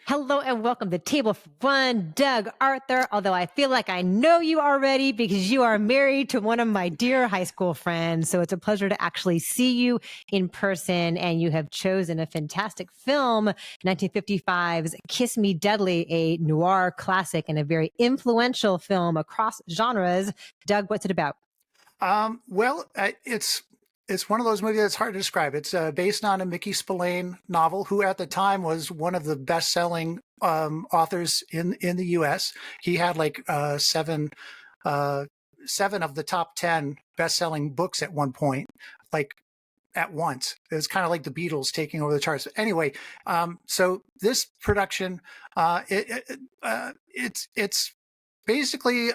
Hello and welcome to Table for One, Doug Arthur. Although I feel like I know you already because you are married to one of my dear high school friends. So it's a pleasure to actually see you in person. And you have chosen a fantastic film, 1955's Kiss Me Deadly, a noir classic and a very influential film across genres. Doug, what's it about? It's one of those movies that's hard to describe. It's based on a Mickey Spillane novel, who at the time was one of the best-selling authors in the U.S. He had like seven of the top 10 best-selling books at one point, like at once. It was kind of like the Beatles taking over the charts. Anyway, so this production, it's basically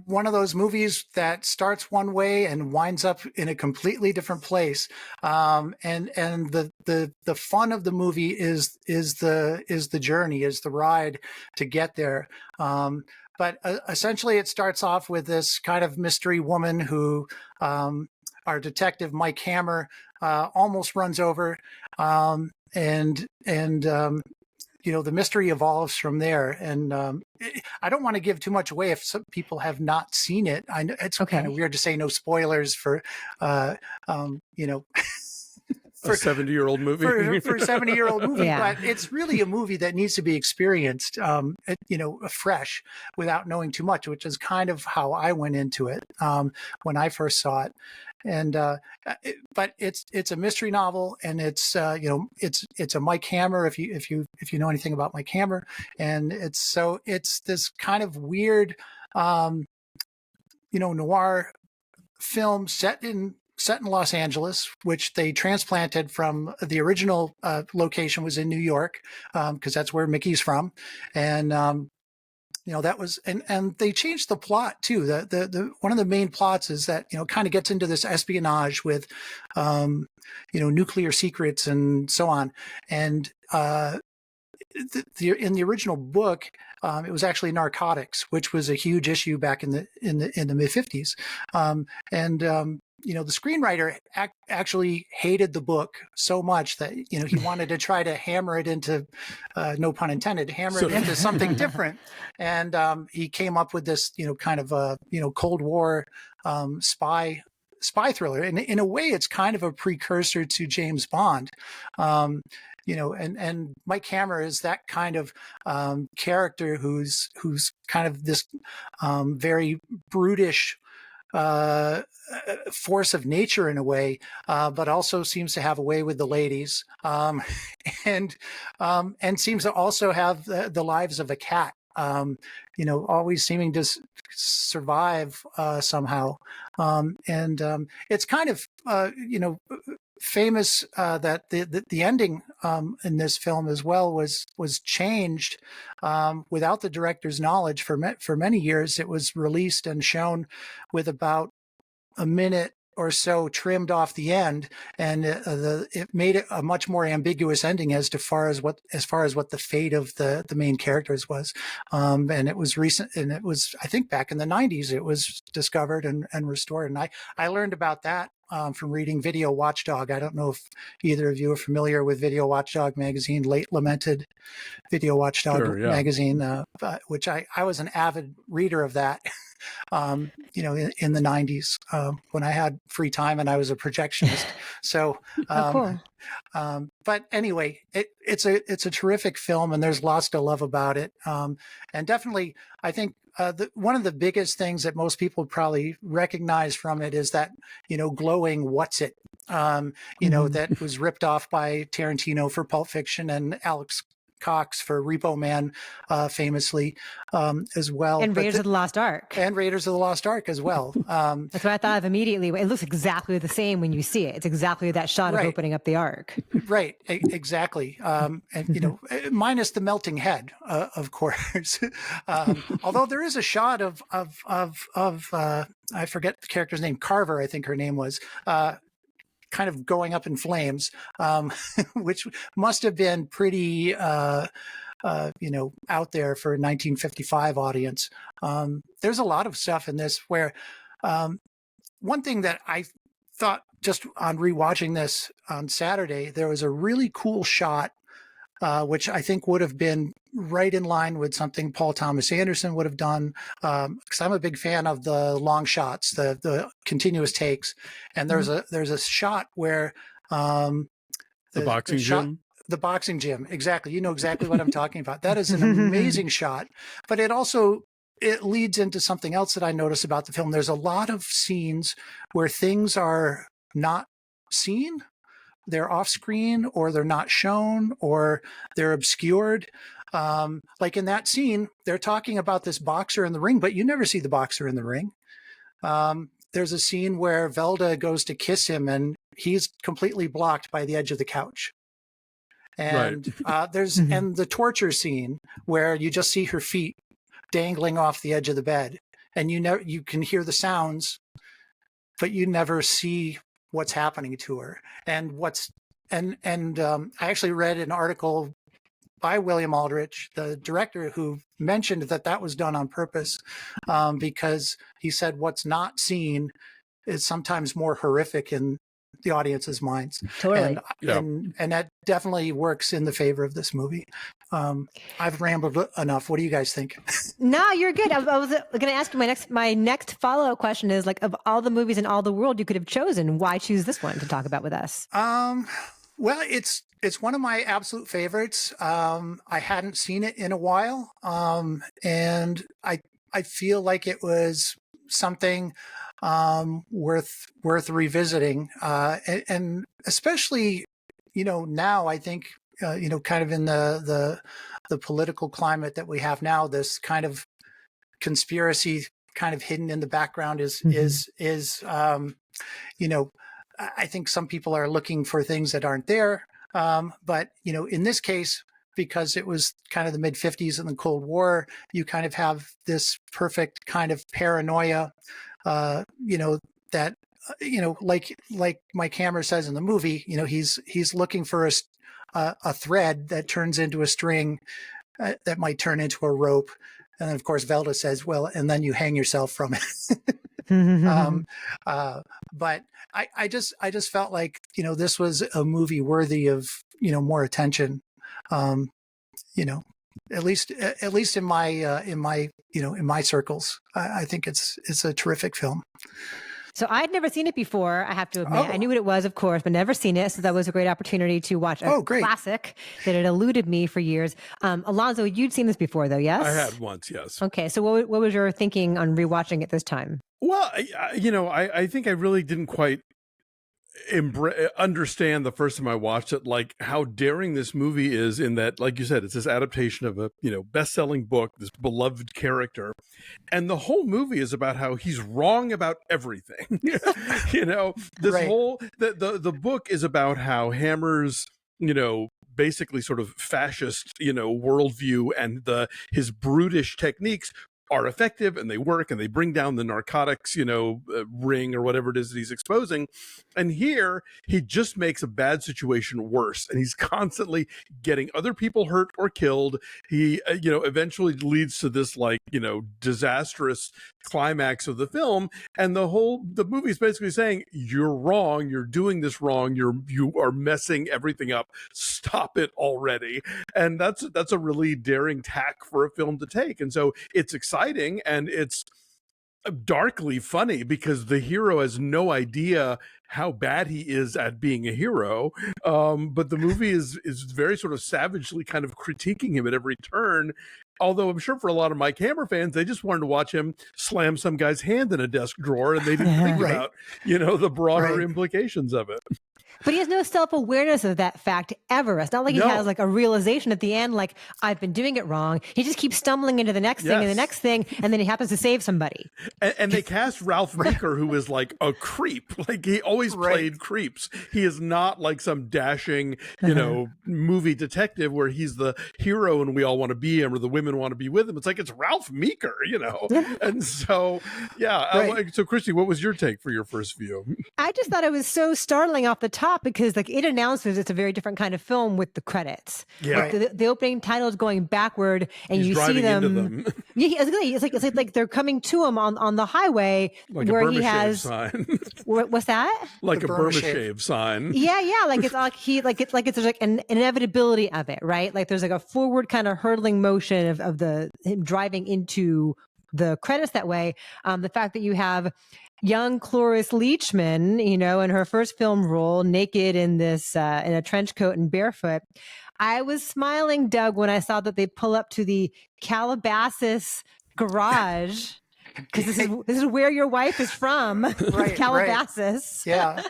one of those movies that starts one way and winds up in a completely different place. And the fun of the movie is the journey, is the ride to get there. But essentially, it starts off with this kind of mystery woman who our detective Mike Hammer almost runs over, and the mystery evolves from there. And I don't want to give too much away if some people have not seen it. I know it's kind of weird to say no spoilers for, for a 70-year-old movie. For a 70-year-old movie, yeah. But it's really a movie that needs to be experienced, fresh, without knowing too much, which is kind of how I went into it when I first saw it. And but it's a mystery novel, and it's a Mike Hammer, if you know anything about Mike Hammer, and it's this kind of weird noir film set in Los Angeles, which they transplanted from the original location was in New York, because that's where Mickey's from. And that was, and they changed the plot too. The one of the main plots is that, kind of gets into this espionage with, nuclear secrets and so on. And in the original book, it was actually narcotics, which was a huge issue back in the mid 50s. The screenwriter actually hated the book so much that, he wanted to try to hammer it into, no pun intended, it into something different. And he came up with this, kind of, Cold War spy thriller. And in a way, it's kind of a precursor to James Bond. And Mike Hammer is that kind of character who's kind of this very brutish force of nature in a way, but also seems to have a way with the ladies, and seems to also have the lives of a cat, always seeming to survive somehow. It's kind of, famous that the ending in this film as well was changed without the director's knowledge for many years. It was released and shown with about a minute or so trimmed off the end, and it made it a much more ambiguous ending as far as what the fate of the main characters was. And it was recent, and it was, I think, back in the 90s it was discovered and restored. And I learned about that from reading Video Watchdog. I don't know if either of you are familiar with Video Watchdog magazine, late lamented Video Watchdog magazine, which I was an avid reader of that. In the 90s, when I had free time and I was a projectionist. So, cool. But anyway, it's a terrific film, and there's lots to love about it. And definitely, I think one of the biggest things that most people probably recognize from it is that, glowing "What's it?" That was ripped off by Tarantino for Pulp Fiction and Alex Cox for Repo Man, famously, as well. And Raiders of the Lost Ark. And Raiders of the Lost Ark as well. That's what I thought of immediately. It looks exactly the same when you see it. It's exactly that shot of opening up the Ark. Right, exactly. And, minus the melting head, of course. Although there is a shot of I forget the character's name, Carver, I think her name was, kind of going up in flames, which must have been pretty, out there for a 1955 audience. There's a lot of stuff in this where one thing that I thought just on rewatching this on Saturday, there was a really cool shot which I think would have been right in line with something Paul Thomas Anderson would have done. Because I'm a big fan of the long shots, the continuous takes. And there's a shot where the boxing gym. The boxing gym, exactly. You know exactly what I'm talking about. That is an amazing shot, but it leads into something else that I noticed about the film. There's a lot of scenes where things are not seen, they're off screen, or they're not shown, or they're obscured. Like in that scene, they're talking about this boxer in the ring, but you never see the boxer in the ring. There's a scene where Velda goes to kiss him and he's completely blocked by the edge of the couch. And there's and the torture scene where you just see her feet dangling off the edge of the bed, and you can hear the sounds, but you never see what's happening to her. And I actually read an article by William Aldrich, the director, who mentioned that was done on purpose, because he said what's not seen is sometimes more horrific in the audience's minds. Totally. And that definitely works in the favor of this movie. I've rambled enough. What do you guys think? No, you're good. I was going to ask you my next follow-up question is, like, of all the movies in all the world you could have chosen, why choose this one to talk about with us? Well, it's one of my absolute favorites. I hadn't seen it in a while. And I feel like it was something worth revisiting, and especially, now I think, kind of in the political climate that we have now, this kind of conspiracy kind of hidden in the background is I think some people are looking for things that aren't there, but in this case, because it was kind of the mid-50s and the Cold War, you kind of have this perfect kind of paranoia, that, like Mike Hammer says in the movie, he's looking for a thread that turns into a string, that might turn into a rope. And then of course Velda says, well, and then you hang yourself from it. But I just felt like, this was a movie worthy of, more attention. At least in my circles, I think it's a terrific film. So I'd never seen it before, I have to admit. I knew what it was, of course, but never seen it. So that was a great opportunity to watch a classic that had eluded me for years. Alonso, you'd seen this before, though, yes? I had once, yes. Okay. So what was your thinking on rewatching it this time? Well, I think I really didn't quite understand the first time I watched it, like how daring this movie is, in that, like you said, it's this adaptation of a best-selling book, this beloved character, and the whole movie is about how he's wrong about everything. This whole the book is about how Hammer's basically sort of fascist worldview and his brutish techniques are effective, and they work, and they bring down the narcotics, ring or whatever it is that he's exposing. And here he just makes a bad situation worse, and he's constantly getting other people hurt or killed. He, eventually leads to this disastrous climax of the film. And the movie is basically saying, you're wrong. You're doing this wrong. You are messing everything up. Stop it already. And that's a really daring tack for a film to take. And so it's exciting, and it's darkly funny because the hero has no idea how bad he is at being a hero. But the movie is very sort of savagely kind of critiquing him at every turn. Although I'm sure for a lot of Mike Hammer fans, they just wanted to watch him slam some guy's hand in a desk drawer, and they didn't think about, the broader implications of it. But he has no self-awareness of that fact ever. It's not like he has like a realization at the end, like, I've been doing it wrong. He just keeps stumbling into the next thing and the next thing, and then he happens to save somebody. And they cast Ralph Meeker, who is like a creep. Like, he always played creeps. He is not like some dashing, movie detective where he's the hero and we all want to be him, or the women want to be with him. It's like, it's Ralph Meeker, And so, so Christy, what was your take for your first view? I just thought it was so startling off the top. top because like it announces it's a very different kind of film with the credits. Yeah. Like the opening title is going backward, and He's you driving see them. into them. Yeah, it's like they're coming to him on the highway Like where a Burma he shave has. sign. What's that? Like The a Burma shave sign. Yeah. Like it's like there's like an inevitability of it, right? Like there's like a forward kind of hurtling motion of him driving into the credits that way. The fact that you have young Cloris Leachman, you know, in her first film role, naked in this in a trench coat and barefoot. I was smiling, Doug, when I saw that they pull up to the Calabasas garage. Because this is where your wife is from, Right, Calabasas. Yeah,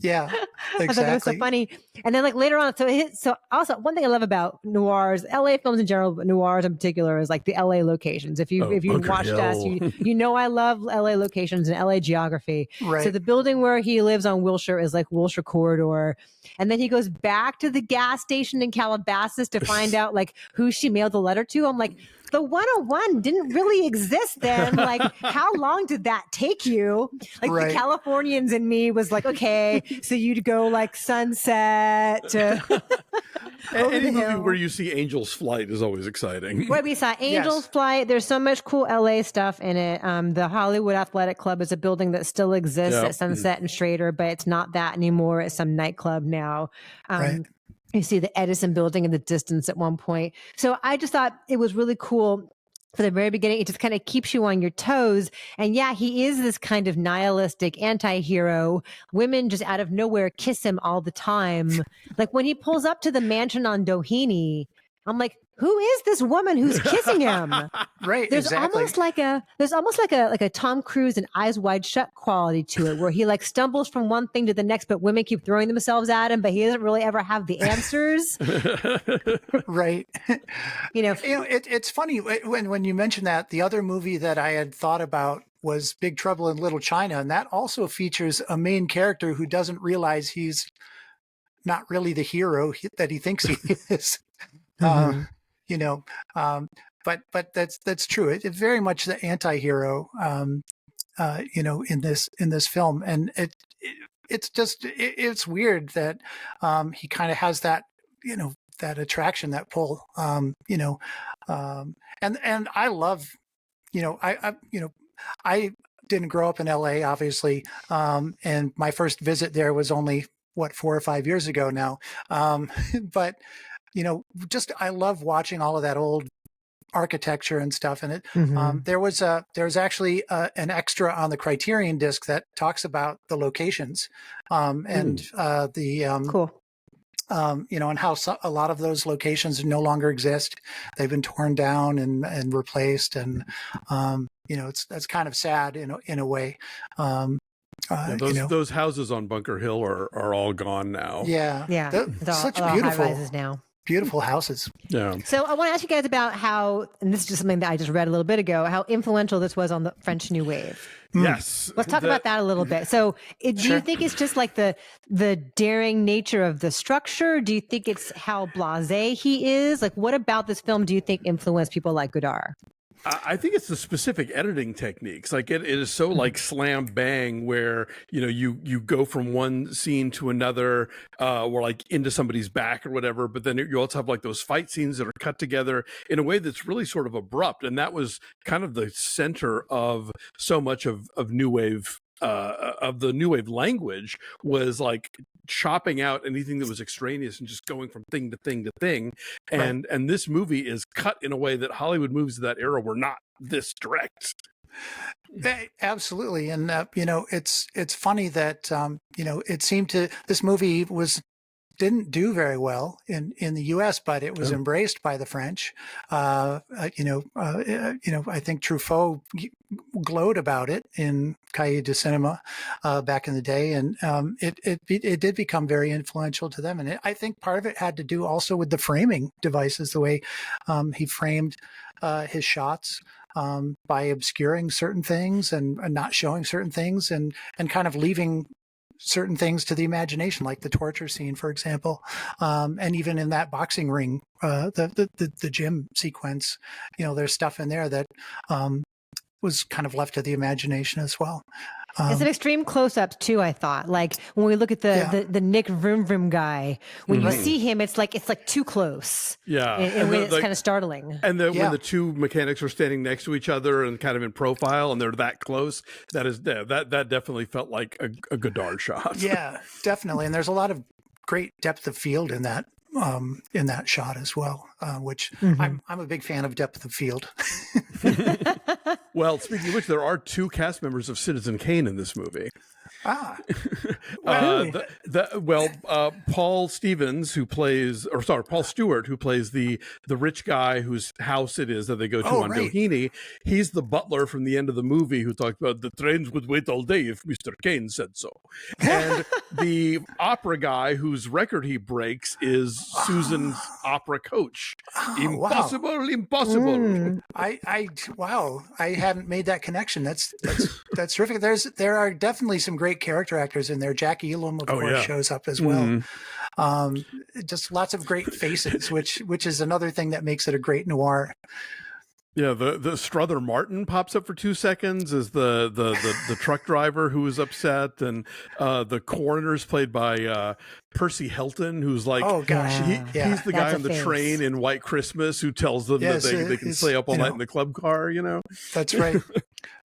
yeah, I thought that was so exactly. funny. And then like later on, so also one thing I love about noirs, LA films in general, but noirs in particular, is like the LA locations. If you've Bunker watched us, Hill. you know I love LA locations and LA geography. Right. So the building where he lives on Wilshire is like Wilshire Corridor. And then he goes back to the gas station in Calabasas to find out like who she mailed the letter to. I'm like, the 101 didn't really exist then. Like, how long did that take you? Like, Right. the Californians in me was like, okay, so you'd go like Sunset to over Any the movie hill. where you see Angel's Flight is always exciting. Where we saw Angel's Yes. Flight. There's so much cool LA stuff in it. The Hollywood Athletic Club is a building that still exists Yep. at Sunset and Schrader, but it's not that anymore. It's some nightclub now. Right. You see the Edison building in the distance at one point. So I just thought it was really cool. For the very beginning, it just kind of keeps you on your toes. And yeah, he is this kind of nihilistic anti-hero. Women just out of nowhere kiss him all the time. Like when he pulls up to the mansion on Doheny, I'm like, who is this woman who's kissing him? Right. There's exactly. almost like a Tom Cruise and Eyes Wide Shut quality to it, where he like stumbles from one thing to the next, but women keep throwing themselves at him, but he doesn't really ever have the answers. Right. You know, It's funny when you mention that. The other movie that I had thought about was Big Trouble in Little China, and that also features a main character who doesn't realize he's not really the hero that he thinks he is. You know, but that's true. It's very much the anti-hero, you know, in this film, and it's weird that he kind of has that, you know, that attraction, that pull, you know, and I love, you know, I didn't grow up in LA, obviously, and my first visit there was only 4 or 5 years ago now, but you know, just I love watching all of that old architecture and stuff. And there was actually an extra on the Criterion disc that talks about the locations and the cool. you know, and how a lot of those locations no longer exist. They've been torn down and replaced, and you know, that's kind of sad in a way. Those houses on Bunker Hill are all gone now. Yeah. Such all beautiful high-rises now. Beautiful houses. Yeah. So I want to ask you guys about how, and this is just something that I just read a little bit ago, how influential this was on the French New Wave. Yes. Let's talk about that a little bit. So do you think it's just like the daring nature of the structure? Do you think it's how blasé he is? Like, what about this film do you think influenced people like Godard? I think it's the specific editing techniques. Like it is so like slam bang, where you know you go from one scene to another, or like into somebody's back or whatever. But then you also have like those fight scenes that are cut together in a way that's really sort of abrupt, and that was kind of the center of so much of new wave. Of the new wave language was like chopping out anything that was extraneous and just going from thing to thing to thing. And this movie is cut in a way that Hollywood movies of that era were not this direct. Absolutely. And, you know, it's funny that, you know, it seemed this movie didn't do very well in the U.S., but it was embraced by the French. You know, I think Truffaut glowed about it in Cahiers du Cinema back in the day, and it did become very influential to them. And I think part of it had to do also with the framing devices, the way he framed his shots. By obscuring certain things and not showing certain things, and kind of leaving certain things to the imagination, like the torture scene, for example, and even in that boxing ring, the gym sequence, you know, there's stuff in there that was kind of left to the imagination as well. It's an extreme close-ups too, I thought. Like when we look at the Nick Vroom Vroom guy, when you see him, it's like too close. Yeah. In a way that's kind of startling. And when the two mechanics are standing next to each other and kind of in profile and they're that close, that definitely felt like a Godard shot. Yeah, definitely. And there's a lot of great depth of field in that shot as well, which I'm a big fan of depth of field. Well, speaking of which, there are two cast members of Citizen Kane in this movie. Paul Stevens, Paul Stewart, who plays the rich guy whose house it is that they go to on Doheny. He's the butler from the end of the movie who talked about the trains would wait all day if Mr. Kane said so. And the opera guy whose record he breaks is Susan's opera coach. Impossible. I hadn't made that connection. That's terrific. There are definitely some great character actors in there. Jackie Elam, of course, shows up as well. Just lots of great faces, which is another thing that makes it a great noir. Yeah, the Strother Martin pops up for 2 seconds as the truck driver who is upset, and the coroner's played by Percy Helton, who's like, he's the guy on the train in White Christmas who tells them that they can stay up all night in the club car. That's right.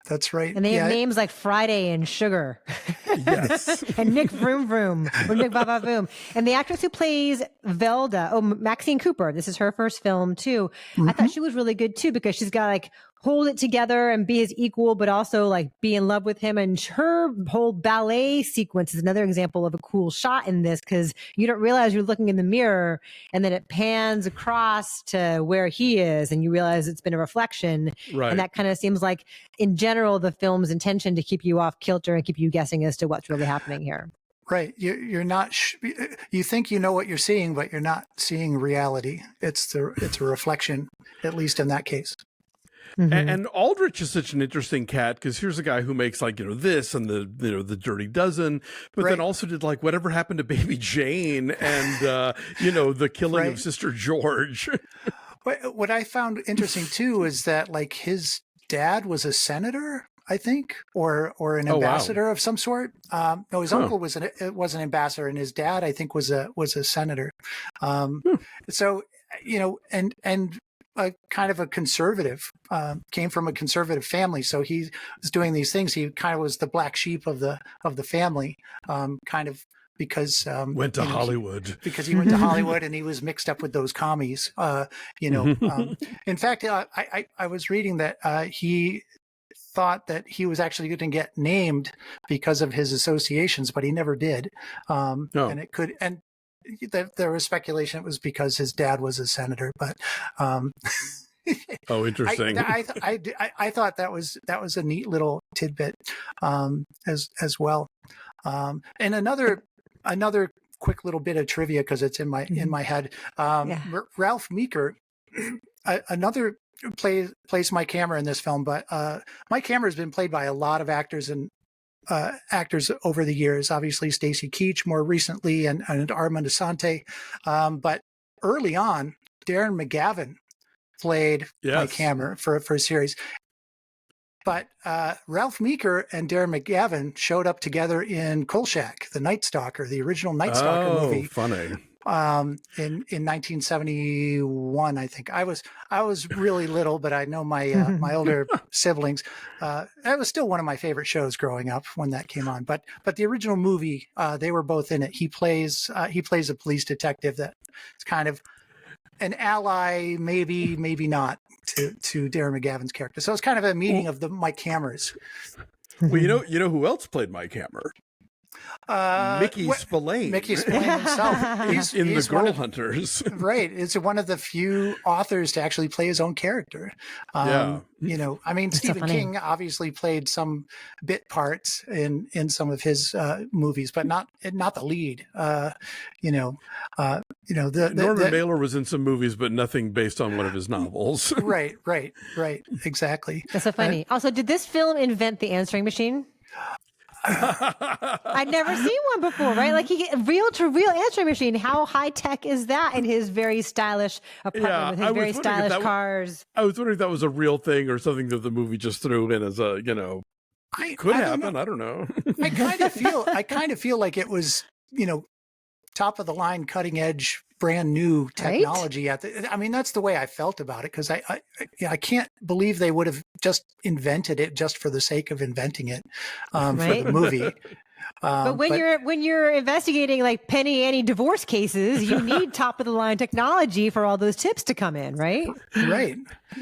That's right. And they have names like Friday and Sugar. Yes. And Nick Vroom Vroom, or Nick Ba Ba Boom. And the actress who plays Velda, Maxine Cooper, this is her first film too. I thought she was really good too, because she's got like hold it together and be his equal, but also like be in love with him. And her whole ballet sequence is another example of a cool shot in this, because you don't realize you're looking in the mirror and then it pans across to where he is and you realize it's been a reflection. Right. And that kind of seems like, in general, the film's intention to keep you off kilter and keep you guessing as to what's really happening here. Right. You're not, you think you know what you're seeing, but you're not seeing reality. It's a reflection, at least in that case. And Aldrich is such an interesting cat, because here's a guy who makes like, this and the Dirty Dozen, but then also did like Whatever Happened to Baby Jane and, the killing of Sister George. What I found interesting too is that like his dad was a senator, I think, or an ambassador of some sort. No, his uncle was an ambassador, and his dad, I think, was a senator. So, and a kind of a conservative, came from a conservative family. So he was doing these things. He kind of was the black sheep of the family, kind of because went to Hollywood. Because he went to Hollywood and he was mixed up with those commies. In fact, I was reading that he thought that he was actually going to get named because of his associations, but he never did. And it could, and there was speculation it was because his dad was a senator, but interesting. I thought that was a neat little tidbit as well. And another quick little bit of trivia, because it's in my head. Ralph Meeker, another plays Mike Hammer in this film, but Mike Hammer has been played by a lot of actors and actors over the years. Obviously, Stacy Keach more recently, and Armand Assante. But early on, Darren McGavin played Mike Hammer for a series. But Ralph Meeker and Darren McGavin showed up together in Kolchak, the Night Stalker, the original Night Stalker movie. Funny. In 1971, I think. I was really little, but I know my my older siblings. That was still one of my favorite shows growing up when that came on. But the original movie, they were both in it. He plays a police detective that's kind of an ally, maybe not, to Darren McGavin's character. So it's kind of a meeting of the Mike Hammers. Well, you know who else played Mike Hammer? Mickey Spillane. Mickey Spillane himself. He's in The Girl Hunters. Right. It's one of the few authors to actually play his own character. Stephen King obviously played some bit parts in some of his movies, but not the lead. Norman Mailer was in some movies, but nothing based on one of his novels. Right. Exactly. That's so funny. Also, did this film invent the answering machine? I'd never seen one before, right? Like reel to reel answering machine. How high tech is that in his very stylish apartment with his very stylish cars? I was wondering if that was a real thing or something that the movie just threw in as a, Could I don't happen. know. I don't know. I kind of feel like it was, top of the line, cutting edge, brand new technology. I mean, that's the way I felt about it, because I can't believe they would have just invented it just for the sake of inventing it for the movie. But when you're investigating like penny ante divorce cases, you need top of the line technology for all those tips to come in, right? Right.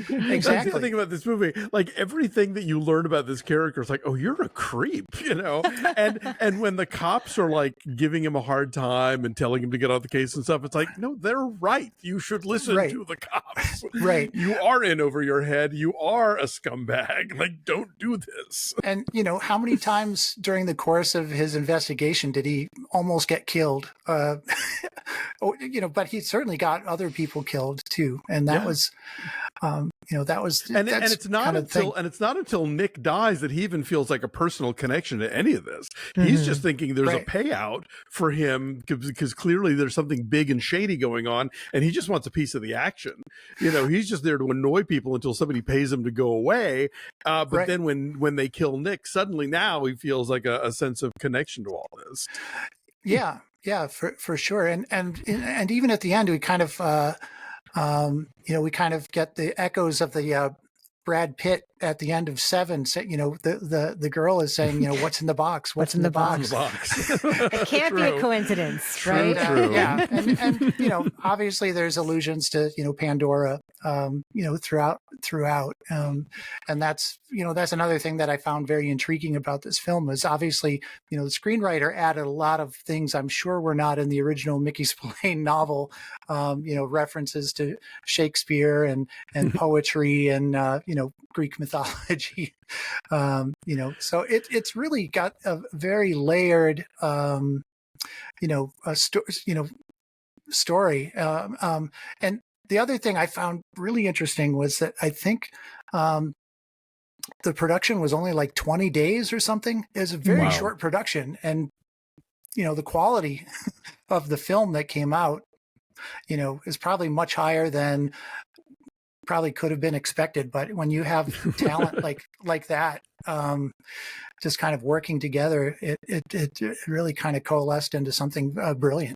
Exactly. That's the thing about this movie. Like, everything that you learn about this character is like, oh, you're a creep, And when the cops are like giving him a hard time and telling him to get off the case and stuff, it's like, no, they're right. You should listen to the cops. Right. You are in over your head. You are a scumbag. Like, don't do this. And how many times during the course of his investigation did he almost get killed? But he certainly got other people killed too, and that was. It's not until Nick dies that he even feels like a personal connection to any of this. He's just thinking there's a payout for him because clearly there's something big and shady going on, and he just wants a piece of the action. He's just there to annoy people until somebody pays him to go away. But then when they kill Nick, suddenly now he feels like a sense of connection to all this. Yeah, for sure. And even at the end, we kind of. We kind of get the echoes of the Brad Pitt at the end of Seven. The girl is saying, what's in the box? What's in the box? It can't be a coincidence, right? True. Yeah, and obviously there's allusions to Pandora, throughout, and that's another thing that I found very intriguing about this film is obviously the screenwriter added a lot of things I'm sure were not in the original Mickey Spillane novel, references to Shakespeare and poetry and Greek mythology, so it's really got a very layered, story. And the other thing I found really interesting was that I think the production was only like 20 days or something. It was a very short production, and the quality of the film that came out, is probably much higher than probably could have been expected. But when you have talent like that, just kind of working together, it really kind of coalesced into something brilliant.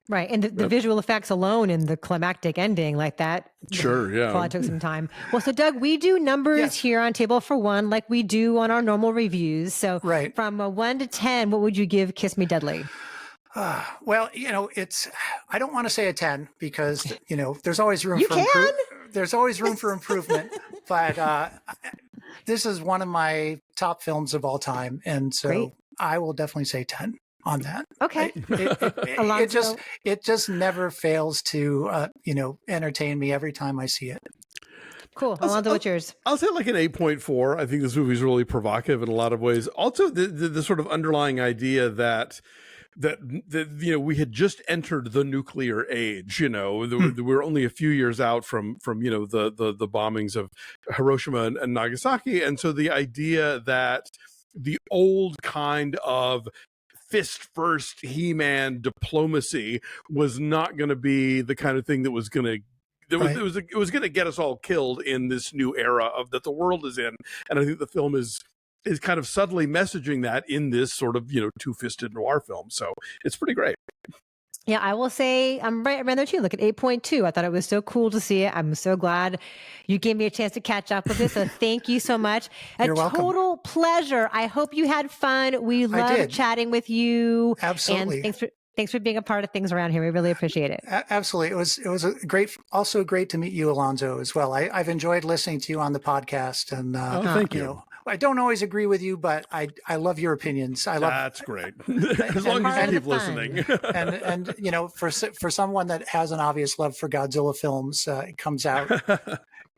Right. And the visual effects alone and the climactic ending like that. Sure. Yeah. Probably took some time. Well, so Doug, we do numbers here on Table for One, like we do on our normal reviews. So from 1 to 10, what would you give Kiss Me Deadly? Well, I don't want to say a 10 because, there's always room there's always room for improvement, but this is one of my top films of all time. And so I will definitely say 10 on that. Okay. It just never fails to, entertain me every time I see it. Cool. Alonso, what's yours? I'll say like an 8.4. I think this movie is really provocative in a lot of ways. Also, the sort of underlying idea that we had just entered the nuclear age. We were only a few years out from the bombings of Hiroshima and Nagasaki, and so the idea that the old kind of fist first He-Man diplomacy was not going to be the kind of thing that was going to. It was going to get us all killed in this new era that the world is in, and I think the film is kind of subtly messaging that in this sort of two-fisted noir film. So it's pretty great. Yeah, I will say I'm right around there too. Look at 8.2. I thought it was so cool to see it. I'm so glad you gave me a chance to catch up with it. So thank you so much. You're welcome. Total pleasure. I hope you had fun. We loved chatting with you. Absolutely. And thanks for being a part of things around here. We really appreciate it. Absolutely. It was also great to meet you, Alonso, as well. I've enjoyed listening to you on the podcast, and thank you. I don't always agree with you, but I love your opinions. That's great. As long as you keep listening. and for someone that has an obvious love for Godzilla films, it comes out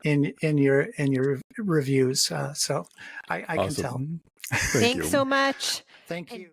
in your reviews. So I can tell. Thanks so much. Thank you.